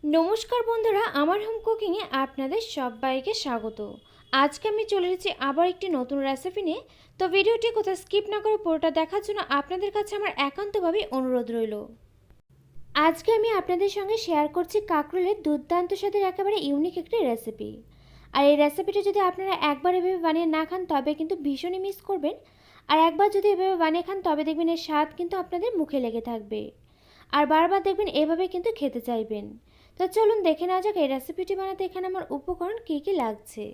নমস্কার বন্ধুরা, আমার হোম কুকিংয়ে আপনাদের সবাইকে স্বাগত। আজকে আমি চলে এসেছি আবার একটি নতুন রেসিপি নিয়ে। তো ভিডিওটি কোথাও স্কিপ না করে পুরোটা দেখার জন্য আপনাদের কাছে আমার একান্তভাবেই অনুরোধ রইল। আজকে আমি আপনাদের সঙ্গে শেয়ার করছি কাঁকরোলের দুর্দান্ত স্বাদের একেবারে ইউনিক একটি রেসিপি। আর এই রেসিপিটা যদি আপনারা একবার এভাবে বানিয়ে না খান তবে কিন্তু ভীষণই মিস করবেন। আর একবার যদি এভাবে বানিয়ে খান তবে দেখবেন এর স্বাদ কিন্তু আপনাদের মুখে লেগে থাকবে আর বারবার দেখবেন এভাবে কিন্তু খেতে চাইবেন। তো চলুন দেখে নেওয়া যাক এই রেসিপিটি বানাতে এখানে আমার উপকরণ কী কী লাগছে।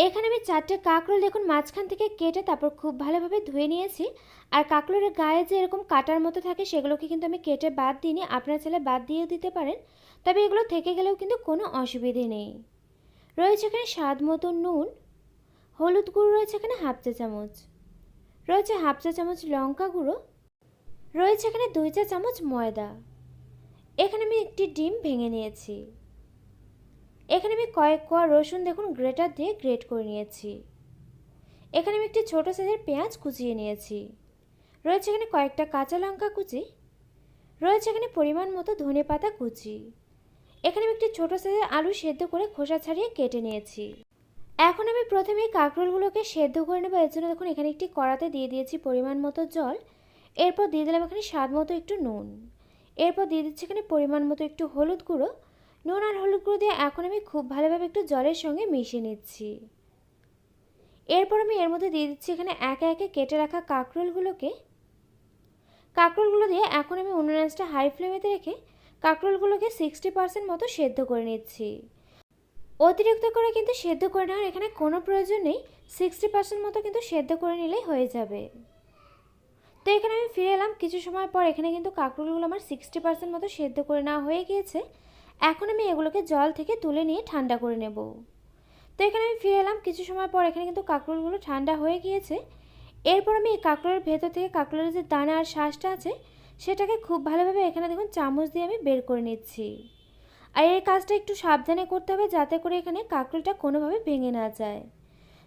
এখানে আমি 4টে কাঁকরোল দেখুন মাঝখান থেকে কেটে তারপর খুব ভালোভাবে ধুয়ে নিয়েছি। আর কাঁকরোলের গায়ে যে এরকম কাটার মতো থাকে সেগুলোকে কিন্তু আমি কেটে বাদ দিইনি, আপনারা চাইলে বাদ দিয়েও দিতে পারেন, তবে এগুলো থেকে গেলেও কিন্তু কোনো অসুবিধে নেই। রয়েছে এখানে স্বাদ মতো নুন, হলুদ গুঁড়ো রয়েছে এখানে হাফ চা চামচ, রয়েছে হাফ চা চামচ লঙ্কা গুঁড়ো, রয়েছে এখানে 2 চা চামচ ময়দা। এখানে আমি একটি ডিম ভেঙে নিয়েছি। এখানে আমি কয়েক কোয়া রসুন দেখুন গ্রেটার দিয়ে গ্রেট করে নিয়েছি। এখানে আমি একটি ছোটো সাইজের পেঁয়াজ কুচিয়ে নিয়েছি। রয়েছে এখানে কয়েকটা কাঁচা লঙ্কা কুচি, রয়েছে এখানে পরিমাণ মতো ধনেপাতা কুচি। এখানে আমি একটি ছোটো সাইজের আলু সেদ্ধ করে খোসা ছাড়িয়ে কেটে নিয়েছি। এখন আমি প্রথমে কাঁকরোলগুলোকে সেদ্ধ করে নেব। এর জন্য দেখুন এখানে একটি কড়াতে দিয়ে দিয়েছি পরিমাণ মতো জল। এরপর দিয়ে দিলাম এখানে স্বাদ মতো একটু নুন। এরপর দিয়ে দিচ্ছি এখানে পরিমাণ মতো একটু হলুদ গুঁড়ো। নুন আর হলুদ গুঁড়ো দিয়ে এখন আমি খুব ভালোভাবে একটু জলের সঙ্গে মিশিয়ে নিচ্ছি। এরপর আমি এর মধ্যে দিয়ে দিচ্ছি এখানে একে একে কেটে রাখা কাঁকরোলগুলো দিয়ে এখন আমি উনুন আঁচটা হাই ফ্লেমেতে রেখে কাঁকরোলগুলোকে 60% মতো সেদ্ধ করে নিচ্ছি। অতিরিক্ত করে কিন্তু সেদ্ধ করে নেওয়ার এখানে কোনো প্রয়োজন নেই, 60% মতো কিন্তু সেদ্ধ করে নিলেই হয়ে যাবে। তো এখানে আমি ফিরে এলাম কিছু সময় পর। এখানে কিন্তু কাঁকরোলগুলো আমার 60% মতো সেদ্ধ করে নেওয়া হয়ে গিয়েছে। এখন আমি এগুলোকে জল থেকে তুলে নিয়ে ঠান্ডা করে নেব। তো এখানে আমি ফিরে এলাম কিছু সময় পর। এখানে কিন্তু কাঁকরোলগুলো ঠান্ডা হয়ে গিয়েছে। এরপর আমি এই কাঁকরোলের ভেতর থেকে কাঁকরোলের যে দানা আর শাঁসটা আছে সেটাকে খুব ভালোভাবে এখানে দেখুন চামচ দিয়ে আমি বের করে নিচ্ছি। আর এই কাজটা একটু সাবধানে করতে হবে যাতে করে এখানে কাঁকরোলটা কোনোভাবে ভেঙে না যায়।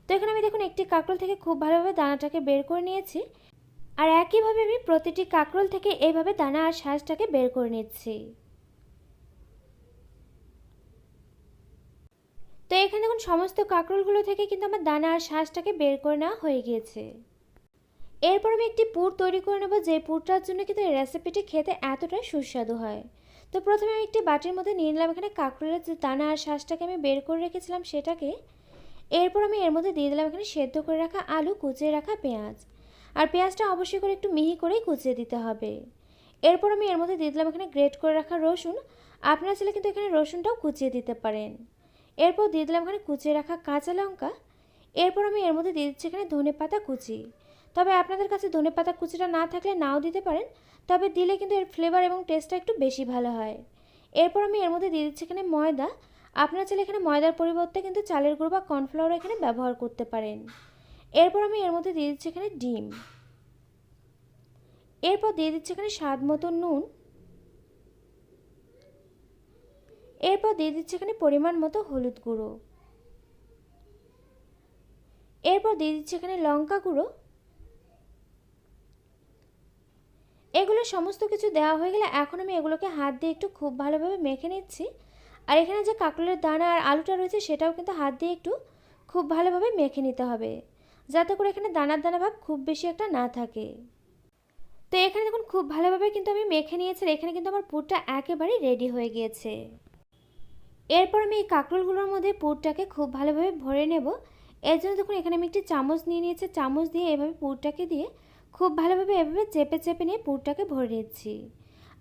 তো এখানে আমি দেখুন একটি কাঁকরোল থেকে খুব ভালোভাবে দানাটাকে বের করে নিয়েছি। আর একইভাবে আমি প্রতিটি কাঁকরোল থেকে এইভাবে দানা আর শাঁসটাকে বের করে নিচ্ছি। তো এখানে দেখুন সমস্ত কাঁকরোলগুলো থেকে কিন্তু আমার দানা আর শাঁসটাকে বের করে নেওয়া হয়ে গিয়েছে। এরপর আমি একটি পুর তৈরি করে নেব, যে পুরটার জন্য কিন্তু এই রেসিপিটি খেতে এতটাই সুস্বাদু হয়। তো প্রথমে আমি একটি বাটির মধ্যে নিয়ে নিলাম এখানে কাঁকরোলের যে দানা আর শাঁসটাকে আমি বের করে রেখেছিলাম সেটাকে। এরপর আমি এর মধ্যে দিয়ে দিলাম এখানে সেদ্ধ করে রাখা আলু, কুচিয়ে রাখা পেঁয়াজ। আর পেঁয়াজটা অবশ্যই করে একটু মিহি করেই কুচিয়ে দিতে হবে। এরপর আমি এর মধ্যে দিয়ে দিলাম এখানে গ্রেট করে রাখা রসুন। আপনারা চাইলে কিন্তু এখানে রসুনটাও কুচিয়ে দিতে পারেন। এরপর দিয়ে দিলাম এখানে কুচিয়ে রাখা কাঁচা লঙ্কা। এরপর আমি এর মধ্যে দিয়ে দিচ্ছি এখানে ধনেপাতা কুচি। তবে আপনাদের কাছে ধনেপাতা কুচিটা না থাকলে নাও দিতে পারেন, তবে দিলে কিন্তু এর ফ্লেভার এবং টেস্টটা একটু বেশি ভালো হয়। এরপর আমি এর মধ্যে দিয়ে দিচ্ছি এখানে ময়দা। আপনারা চাইলে এখানে ময়দার পরিবর্তে কিন্তু চালের গুঁড়ো বা কর্নফ্লাওয়ার এখানে ব্যবহার করতে পারেন। এরপর আমি এর মধ্যে দিয়ে দিচ্ছি এখানে ডিম। এরপর দিয়ে দিচ্ছি এখানে স্বাদ মতো নুন। এরপর দিয়ে দিচ্ছি এখানে পরিমাণ মতো হলুদ গুঁড়ো। এরপর দিয়ে দিচ্ছি এখানে লঙ্কা গুঁড়ো। এগুলো সমস্ত কিছু দেওয়া হয়ে গেলে এখন আমি এগুলোকে হাত দিয়ে একটু খুব ভালোভাবে মেখে নিচ্ছি। আর এখানে যে কাঁকরোলের দানা আর আলুটা রয়েছে সেটাও কিন্তু হাত দিয়ে একটু খুব ভালোভাবে মেখে নিতে হবে, যাতে করে এখানে দানার দানা ভাব খুব বেশি একটা না থাকে। তো এখানে দেখুন খুব ভালোভাবে কিন্তু আমি মেখে নিয়েছি। এখানে কিন্তু আমার পুরটা একেবারেই রেডি হয়ে গিয়েছে। এরপর আমি এই কাঁকরোলগুলোর মধ্যে পুরটাকে খুব ভালোভাবে ভরে নেব। এর জন্য দেখুন এখানে আমি একটি চামচ নিয়ে নিয়েছি। চামচ দিয়ে এভাবে পুরটাকে দিয়ে খুব ভালোভাবে এভাবে চেপে চেপে নিয়ে পুরটাকে ভরে নিচ্ছি।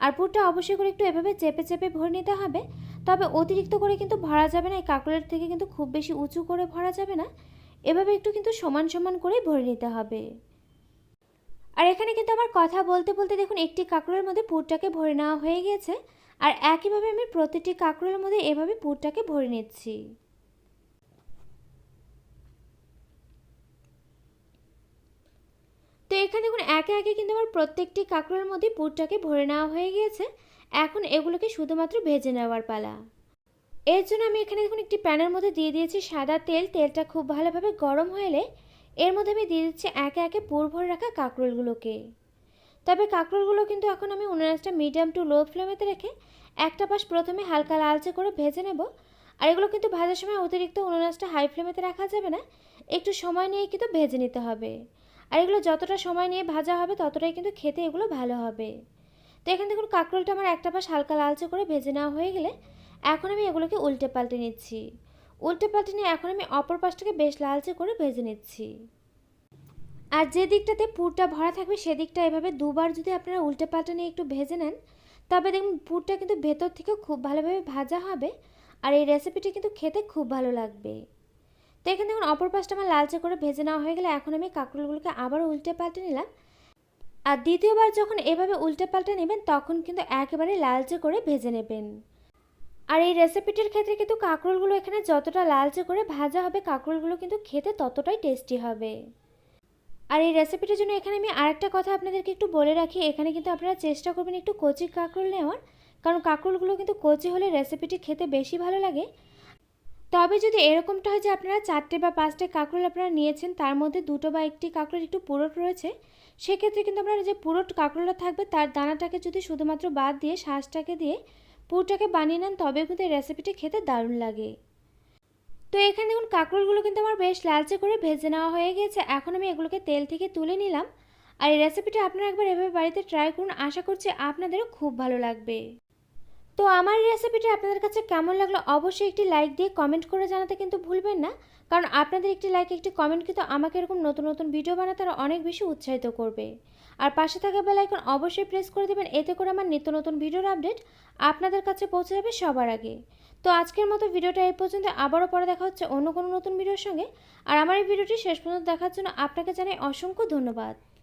আর পুরটা অবশ্যই করে একটু এভাবে চেপে চেপে ভরে নিতে হবে, তবে অতিরিক্ত করে কিন্তু ভরা যাবে না। এই কাঁকরোলের থেকে কিন্তু খুব বেশি উঁচু করে ভরা যাবে না, এভাবে একটু কিন্তু সমান সমান করেই ভরে নিতে হবে। আর এখানে কিন্তু আমার কথা বলতে বলতে দেখুন একটি কাঁকরোলের মধ্যে পুরটাকে ভরে নেওয়া হয়ে গিয়েছে। আর একইভাবে আমি প্রতিটি কাঁকরোলের মধ্যে এভাবে পুরটাকে ভরে নিচ্ছি। তো এখানে দেখুন একে একে কিন্তু আমার প্রত্যেকটি কাঁকরোলের মধ্যে পুরটাকে ভরে নেওয়া হয়ে গিয়েছে। এখন এগুলোকে শুধুমাত্র ভেজে নেওয়ার পালা। এর জন্য আমি এখানে দেখুন একটি প্যানের মধ্যে দিয়ে দিয়েছি সাদা তেল। তেলটা খুব ভালোভাবে গরম হয়ে এলে এর মধ্যে আমি দিয়ে দিচ্ছি একে একে পুর ভরে রাখা কাঁকরোলগুলোকে। তবে কাঁকরোলগুলো কিন্তু এখন আমি উনুন আঁচটা মিডিয়াম টু লো ফ্লেমেতে রেখে একটা পাশ প্রথমে হালকা লালচে করে ভেজে নেব। আর এগুলো কিন্তু ভাজার সময় অতিরিক্ত উনুন আঁচটা হাই ফ্লেমেতে রাখা যাবে না, একটু সময় নিয়ে কিন্তু ভেজে নিতে হবে। আর এগুলো যতটা সময় নিয়ে ভাজা হবে ততটাই কিন্তু খেতে এগুলো ভালো হবে। তো এখানে দেখুন কাঁকরোলটা আমার একটা পাশ হালকা লালচে করে ভেজে নেওয়া হয়ে গেলে এখন আমি এগুলোকে উল্টে পাল্টে নিচ্ছি। উল্টে পাল্টে নিয়ে এখন আমি অপর পাশটাকে বেশ লালচে করে ভেজে নিচ্ছি। আর যে দিকটাতে পুরটা ভরা থাকবে সেদিকটা এভাবে দুবার যদি আপনারা উল্টে পাল্টে নিয়ে একটু ভেজে নেন, তবে দেখুন পুরটা কিন্তু ভেতর থেকেও খুব ভালোভাবে ভাজা হবে। আর এই রেসিপিটি কিন্তু খেতে খুব ভালো লাগবে। তো এখানে দেখুন অপর পাশটা আমার লালচে করে ভেজে নেওয়া হয়ে গেলে এখন আমি কাঁকরোলগুলোকে আবারও উল্টে পাল্টে নিলাম। আর দ্বিতীয়বার যখন এভাবে উল্টে পাল্টে নেবেন তখন কিন্তু একেবারে লালচে করে ভেজে নেবেন। আর এই রেসিপিটির ক্ষেত্রে কিন্তু কাঁকরোলগুলো এখানে যতটা লালচে করে ভাজা হবে কাঁকরোলগুলো কিন্তু খেতে ততটাই টেস্টি হবে। আর এই রেসিপিটার জন্য এখানে আমি আরেকটা কথা আপনাদেরকে একটু বলে রাখি, এখানে কিন্তু আপনারা চেষ্টা করবেন একটু কচি কাঁকরোল নেওয়ার, কারণ কাঁকরোলগুলো কিন্তু কচি হলে রেসিপিটি খেতে বেশি ভালো লাগে। তবে যদি এরকমটা হয় যে আপনারা 4টে বা 5টে কাঁকরোল আপনারা নিয়েছেন, তার মধ্যে 2টো বা 1টি কাঁকরোল একটু পুরোট রয়েছে, সেক্ষেত্রে কিন্তু আপনারা যে পুরোট কাঁকরোলটা থাকবে তার দানাটাকে যদি শুধুমাত্র বাদ দিয়ে শাঁসটাকে দিয়ে পুরটাকে বানিয়ে নেন তবেও কিন্তু এই রেসিপিটি খেতে দারুণ লাগে। তো এখানে দেখুন কাঁকরোলগুলো কিন্তু আমার বেশ লালচে করে ভেজে নেওয়া হয়ে গেছে। এখন আমি এগুলোকে তেল থেকে তুলে নিলাম। আর এই রেসিপিটা আপনারা একবার এভাবে বাড়িতে ট্রাই করুন, আশা করছি আপনাদেরও খুব ভালো লাগবে। তো আমার এই রেসিপিটা আপনাদের কাছে কেমন লাগলো অবশ্যই একটি লাইক দিয়ে কমেন্ট করে জানাতে কিন্তু ভুলবেন না, কারণ আপনাদের একটি লাইক একটি কমেন্ট কিন্তু আমাকে এরকম নতুন নতুন ভিডিও বানাতে আরও অনেক বেশি উৎসাহিত করবে। আর পাশে থাকা বেল আইকন অবশ্যই প্রেস করে দেবেন, এতে করে আমার নিত্য নতুন ভিডিওর আপডেট আপনাদের কাছে পৌঁছে যাবে সবার আগে। তো আজকের মতো ভিডিওটা এই পর্যন্ত, আবারও পরে দেখা হচ্ছে অন্য কোনো নতুন ভিডিওর সঙ্গে। আর আমার এই ভিডিওটি শেষ পর্যন্ত দেখার জন্য আপনাকে জানাই অসংখ্য ধন্যবাদ।